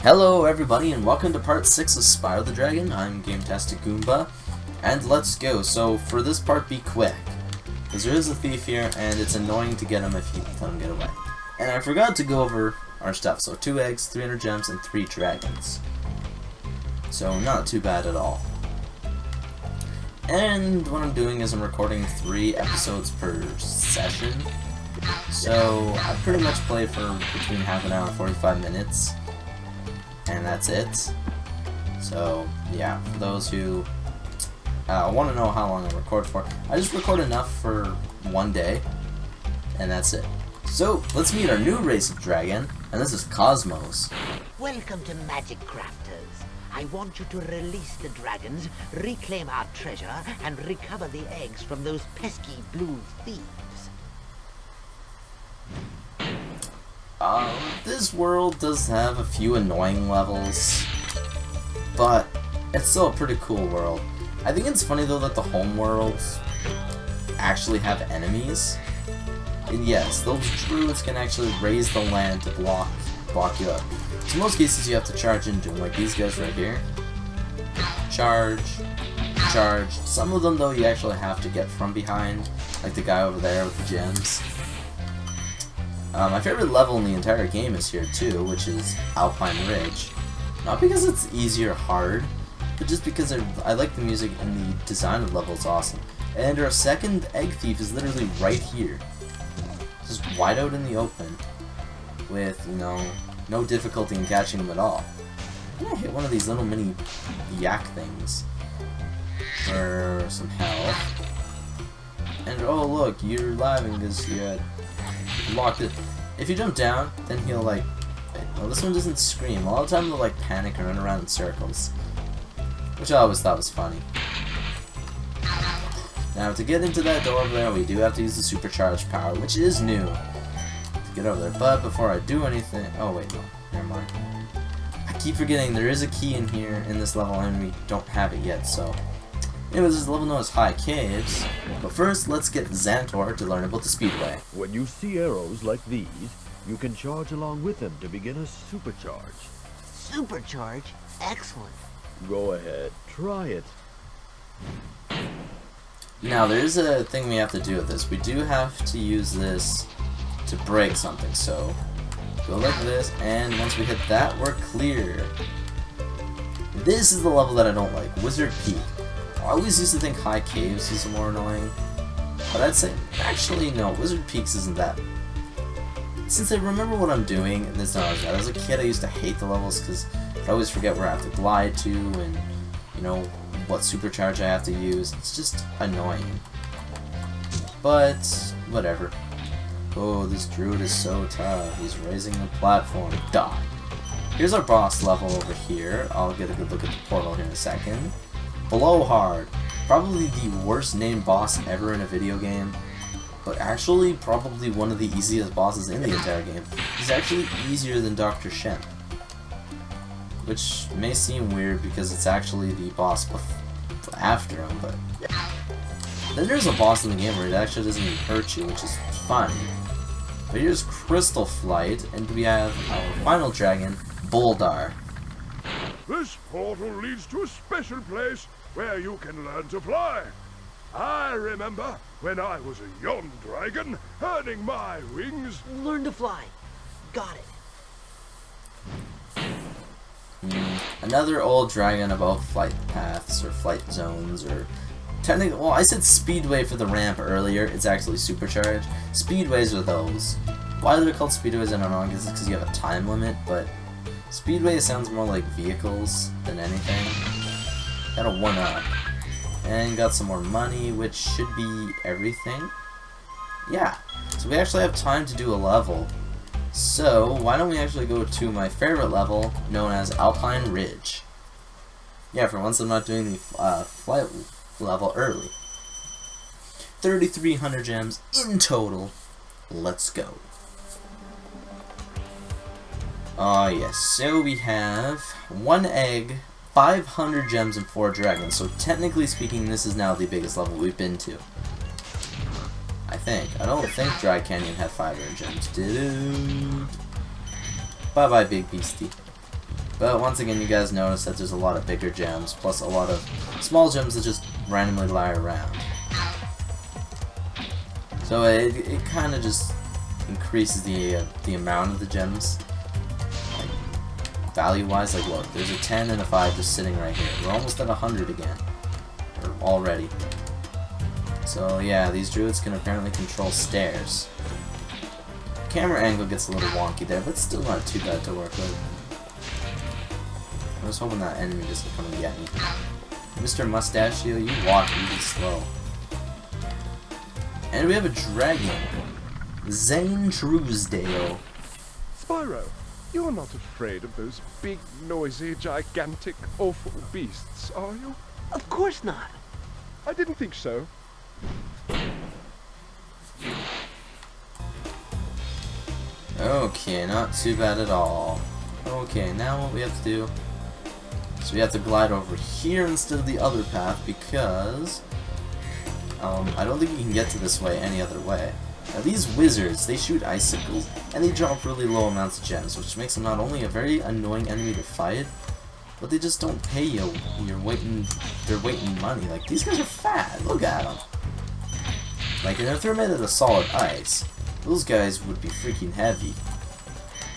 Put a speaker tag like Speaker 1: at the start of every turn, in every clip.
Speaker 1: Hello everybody and welcome to part 6 of Spyro the Dragon. I'm Gametastic Goomba, and let's go. So for this part, be quick, because there is a thief here and it's annoying to get him if you let him get away. And I forgot to go over our stuff, so 2 eggs, 300 gems, and 3 dragons. So not too bad at all. And what I'm doing is I'm recording 3 episodes per session. So I pretty much play for between half an hour and 45 minutes. And that's it. So yeah, for those who want to know how long I record for, I just record enough for one day, and that's it. So let's meet our new race of dragon, and this is Cosmos.
Speaker 2: Welcome to Magic Crafters. I want you to release the dragons, reclaim our treasure, and recover the eggs from those pesky blue thieves.
Speaker 1: This world does have a few annoying levels, but it's still a pretty cool world. I think it's funny though that the home worlds actually have enemies. And yes, those druids can actually raise the land to block you up. So in most cases you have to charge into them, like these guys right here. Charge. Some of them though you actually have to get from behind, like the guy over there with the gems. My favorite level in the entire game is here too, which is Alpine Ridge. Not because it's easy or hard, but just because I like the music and the design of the level is awesome. And our second egg thief is literally right here. Just wide out in the open, with, you know, no difficulty in catching him at all. I'm gonna hit one of these little mini yak things for some health. And oh look, you're laughing because you had locked it. If you jump down, then he'll like, well, this one doesn't scream. A lot of times they'll like panic and run around in circles, which I always thought was funny. Now to get into that door over there, we do have to use the supercharged power, which is new to get over there. But before I do anything, oh wait, no, never mind. I keep forgetting there is a key in here in this level and we don't have it yet, so anyways, this is a level known as High Caves, but first let's get Xantor to learn about the Speedway.
Speaker 3: When you see arrows like these, you can charge along with them to begin a supercharge.
Speaker 2: Supercharge? Excellent.
Speaker 3: Go ahead, try it.
Speaker 1: Now there is a thing we have to do with this. We do have to use this to break something, so go like this, and once we hit that, we're clear. This is the level that I don't like, Wizard Peak. I always used to think High Caves is more annoying, but I'd say, actually no, Wizard Peaks isn't that. Since I remember what I'm doing, and it's not as bad. As a kid I used to hate the levels because I always forget where I have to glide to, and you know, what supercharge I have to use. It's just annoying. But, whatever. Oh, this druid is so tough. He's raising the platform. Die. Here's our boss level over here. I'll get a good look at the portal here in a second. Blowhard, probably the worst named boss ever in a video game, but actually probably one of the easiest bosses in the entire game. He's actually easier than Dr. Shemp, which may seem weird because it's actually the boss after him, but then there's a boss in the game where it actually doesn't even hurt you, which is funny. But here's Crystal Flight, and we have our final dragon, Boldar.
Speaker 4: This portal leads to a special place where you can learn to fly. I remember when I was a young dragon, earning my wings.
Speaker 2: Learn to fly. Got it.
Speaker 1: Another old dragon about flight paths or flight zones, or technically, well, I said speedway for the ramp earlier. It's actually supercharged. Speedways are those. Why they're called speedways, I don't know. I guess it's because you have a time limit, but speedway sounds more like vehicles than anything. Got a 1-up. And got some more money, which should be everything. Yeah. So we actually have time to do a level. So why don't we actually go to my favorite level, known as Alpine Ridge. Yeah, for once I'm not doing the flight level early. 3,300 gems in total. Let's go. Yes, so we have 1 egg, 500 gems, and 4 dragons. So technically speaking, this is now the biggest level we've been to. I think. I don't think Dry Canyon had 500 gems. Bye bye, big beastie. But once again, you guys notice that there's a lot of bigger gems, plus a lot of small gems that just randomly lie around. So it kind of just increases the amount of the gems, like, value-wise. Like, look, there's a 10 and a 5 just sitting right here. We're almost at 100 again, or already. So yeah, these druids can apparently control stairs. Camera angle gets a little wonky there, but still not too bad to work with. I was hoping that enemy doesn't come and get me. Mr. Mustachio, you walk really slow. And we have a dragon. Zane Truesdale.
Speaker 4: Spyro, you're not afraid of those big, noisy, gigantic, awful beasts, are you?
Speaker 2: Of course not.
Speaker 4: I didn't think so.
Speaker 1: Okay, not too bad at all. Okay, now what we have to do is we have to glide over here instead of the other path because I don't think you can get to this way any other way. Now these wizards, they shoot icicles and they drop really low amounts of gems, which makes them not only a very annoying enemy to fight, but they just don't pay you their weight in money. Like, these guys are fat, look at them. Like, and if they're made out of solid ice, those guys would be freaking heavy.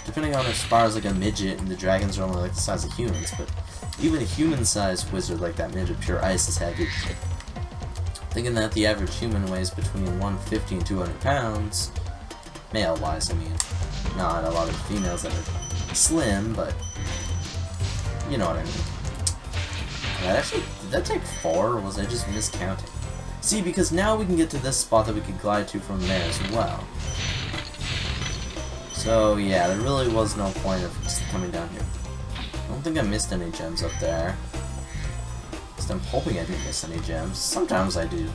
Speaker 1: Depending on if Spyro's like a midget and the dragons are only like the size of humans, but even a human-sized wizard like that midget, pure ice, is heavy. Thinking that the average human weighs between 150 and 200 pounds, male-wise, I mean. Not a lot of females that are slim, but you know what I mean. Actually, did that take 4, or was I just miscounting? See, because now we can get to this spot that we could glide to from there as well. So yeah, there really was no point of just coming down here. I don't think I missed any gems up there. At least I'm hoping I didn't miss any gems. Sometimes I do.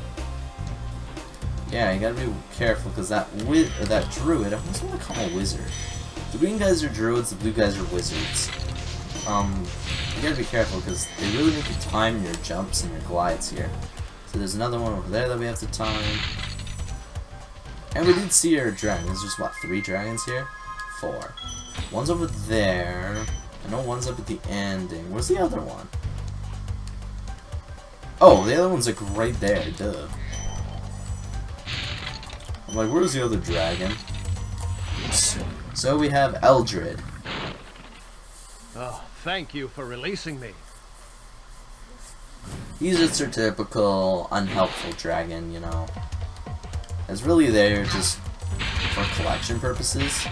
Speaker 1: Yeah, you gotta be careful because that druid, I almost want to call him a wizard. The green guys are druids, the blue guys are wizards. You gotta be careful because they really make you time your jumps and your glides here. So there's another one over there that we have to time. And we did see our dragons. There's what, 3 dragons here? 4. One's over there. I know one's up at the ending. Where's the other one? Oh, the other one's like right there, duh. I'm like, where's the other dragon? So we have Eldred.
Speaker 5: Oh, thank you for releasing me.
Speaker 1: He's just your typical unhelpful dragon, you know. It's really there just for collection purposes.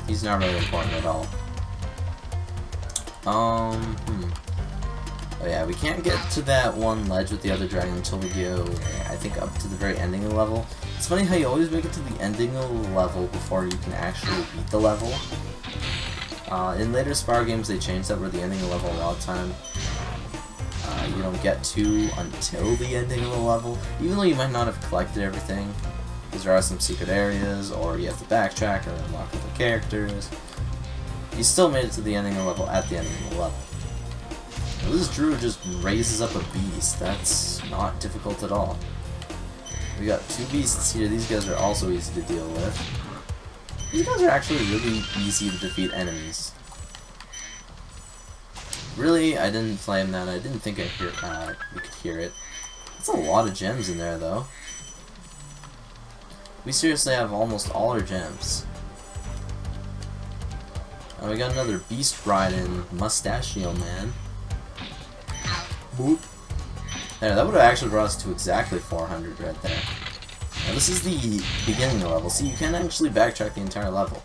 Speaker 1: He's not really important at all. Oh yeah, we can't get to that one ledge with the other dragon until we go, I think, up to the very ending of the level. It's funny how you always make it to the ending of the level before you can actually beat the level. In later Spyro games they changed that where the ending of the level a lot of time you don't get to until the ending of the level, even though you might not have collected everything, because there are some secret areas, or you have to backtrack or unlock other characters. You still made it to the ending of the level at the ending of the level. Now, this druid just raises up a beast. That's not difficult at all. We got 2 beasts here. These guys are also easy to deal with. These guys are actually really easy to defeat enemies. Really, I didn't flame that. I didn't think we could hear it. That's a lot of gems in there, though. We seriously have almost all our gems. Oh, we got another beast riding Mustachio Man. Boop. There, that would have actually brought us to exactly 400 right there. Now, this is the beginning of the level. See, you can actually backtrack the entire level.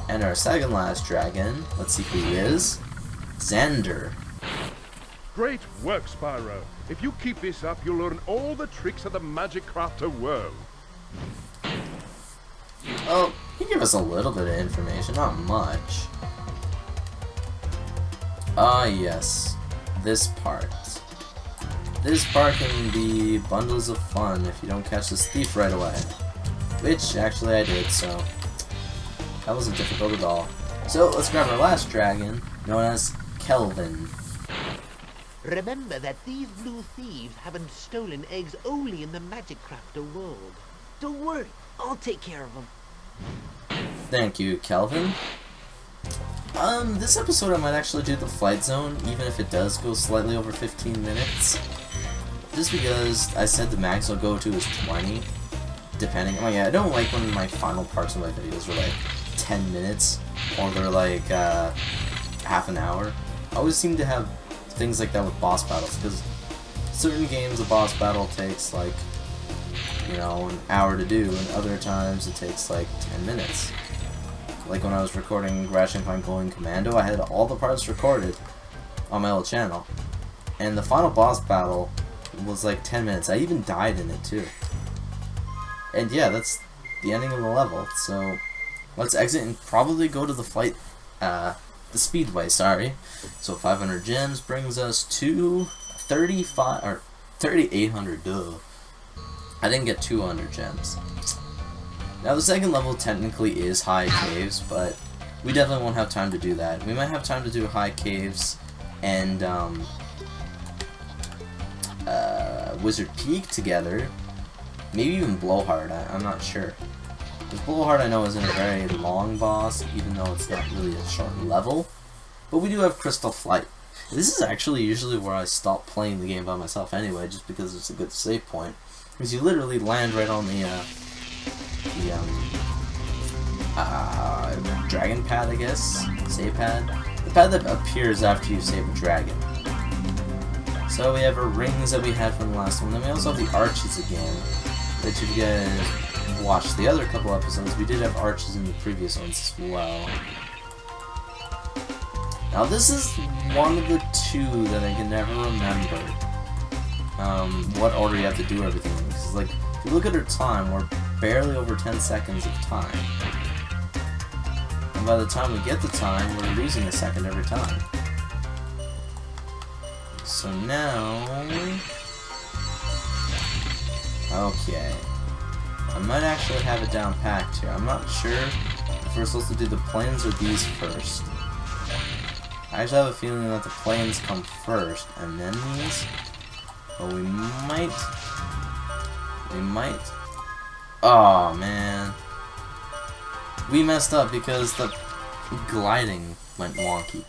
Speaker 1: And our second last dragon, let's see who he is. Xander.
Speaker 4: Great work, Spyro. If you keep this up, you'll learn all the tricks of the Magic Crafter world.
Speaker 1: Well, he gave us a little bit of information, not much. Ah, yes. This part. This part can be bundles of fun if you don't catch this thief right away. Which, actually, I did, so that wasn't difficult at all. So, let's grab our last dragon, known as Kelvin.
Speaker 2: Remember that these blue thieves haven't stolen eggs only in the Magic Crafter world. Don't worry, I'll take care of them.
Speaker 1: Thank you, Kelvin. This episode I might actually do the flight zone, even if it does go slightly over 15 minutes. Just because I said the max I'll go to is 20, depending. Oh yeah, I don't like when my final parts of my videos are like 10 minutes, or they're like half an hour. I always seem to have things like that with boss battles, because certain games a boss battle takes like, you know, an hour to do, and other times it takes like 10 minutes. Like when I was recording Ratchet & Clank Going Commando, I had all the parts recorded on my old channel. And the final boss battle was like 10 minutes. I even died in it too. And yeah, that's the ending of the level. So let's exit and probably go to the flight, the speedway, sorry. So 500 gems brings us to 3,800, duh. I didn't get 200 gems. Now the second level technically is high caves, but we definitely won't have time to do that. We might have time to do high caves and Wizard Peak together. Maybe even Blowhard, I'm not sure. Because Blowhard I know isn't a very long boss, even though it's not really a short level. But we do have Crystal Flight. This is actually usually where I stop playing the game by myself anyway, just because it's a good save point. Because you literally land right on the dragon pad, I guess? Save pad? The pad that appears after you save a dragon. So we have our rings that we had from the last one. Then we also have the arches again. That if you guys watched the other couple episodes, we did have arches in the previous ones as well. Now this is one of the two that I can never remember what order you have to do everything in. Because like, if you look at our time, we're barely over 10 seconds of time. And by the time we get the time, we're losing a second every time. So now... Okay. I might actually have it down packed here. I'm not sure if we're supposed to do the planes or these first. I actually have a feeling that the planes come first, and then these. But we might... Oh man, we messed up because the gliding went wonky.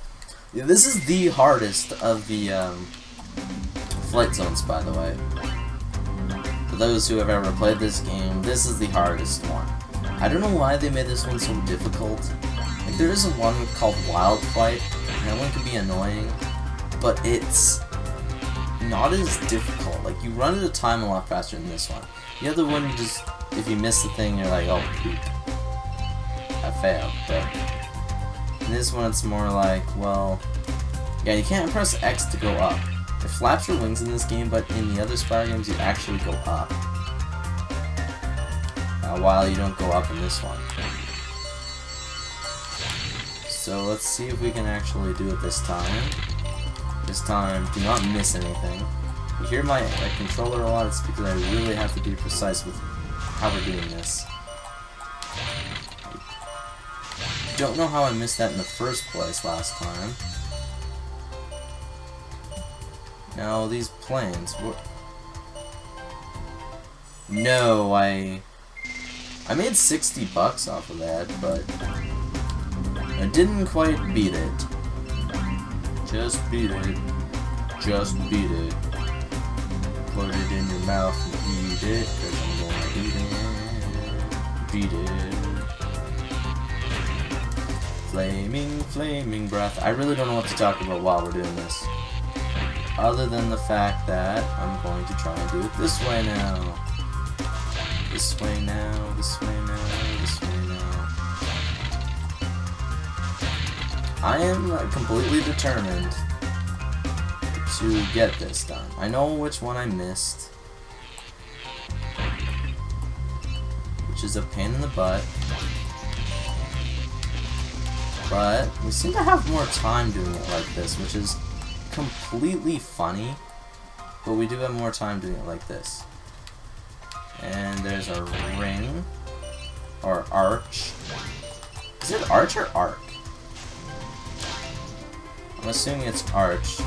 Speaker 1: Yeah, this is the hardest of the flight zones, by the way. For those who have ever played this game, this is the hardest one. I don't know why they made this one so difficult. Like, there is one called Wild Flight, and that one can be annoying, but it's not as difficult. Like, you run at a time a lot faster than this one. The other one, you just, if you miss the thing, you're like, oh, poop. I failed. But in this one, it's more like, well, yeah, you can't press X to go up. It flaps your wings in this game, but in the other Spyro games, you actually go up. While you don't go up in this one. So let's see if we can actually do it this time. This time, do not miss anything. You hear my controller a lot, it's because I really have to be precise with how we're doing this. Don't know how I missed that in the first place last time. Now, these planes... No, I made 60 bucks off of that, but I didn't quite beat it. Just beat it. Just beat it. Put it in your mouth and eat it, cause I'm gonna eat it. Beat it. Flaming, flaming breath. I really don't know what to talk about while we're doing this. Other than the fact that I'm going to try and do it this way now. This way now, this way now, this way now. I am completely determined to get this done. I know which one I missed, which is a pain in the butt, but we seem to have more time doing it like this, which is completely funny, but we do have more time doing it like this. And there's a ring, or arch. Is it arch or arc? I'm assuming it's arch.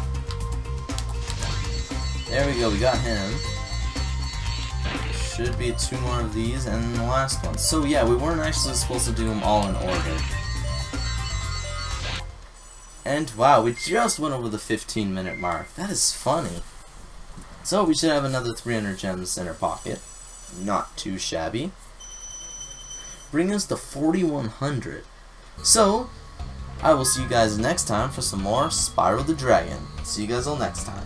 Speaker 1: There we go, we got him. Should be 2 more of these, and then the last one. So yeah, we weren't actually supposed to do them all in order. And wow, we just went over the 15-minute mark. That is funny. So we should have another 300 gems in our pocket. Not too shabby. Bring us to 4,100. So, I will see you guys next time for some more Spyro the Dragon. See you guys all next time.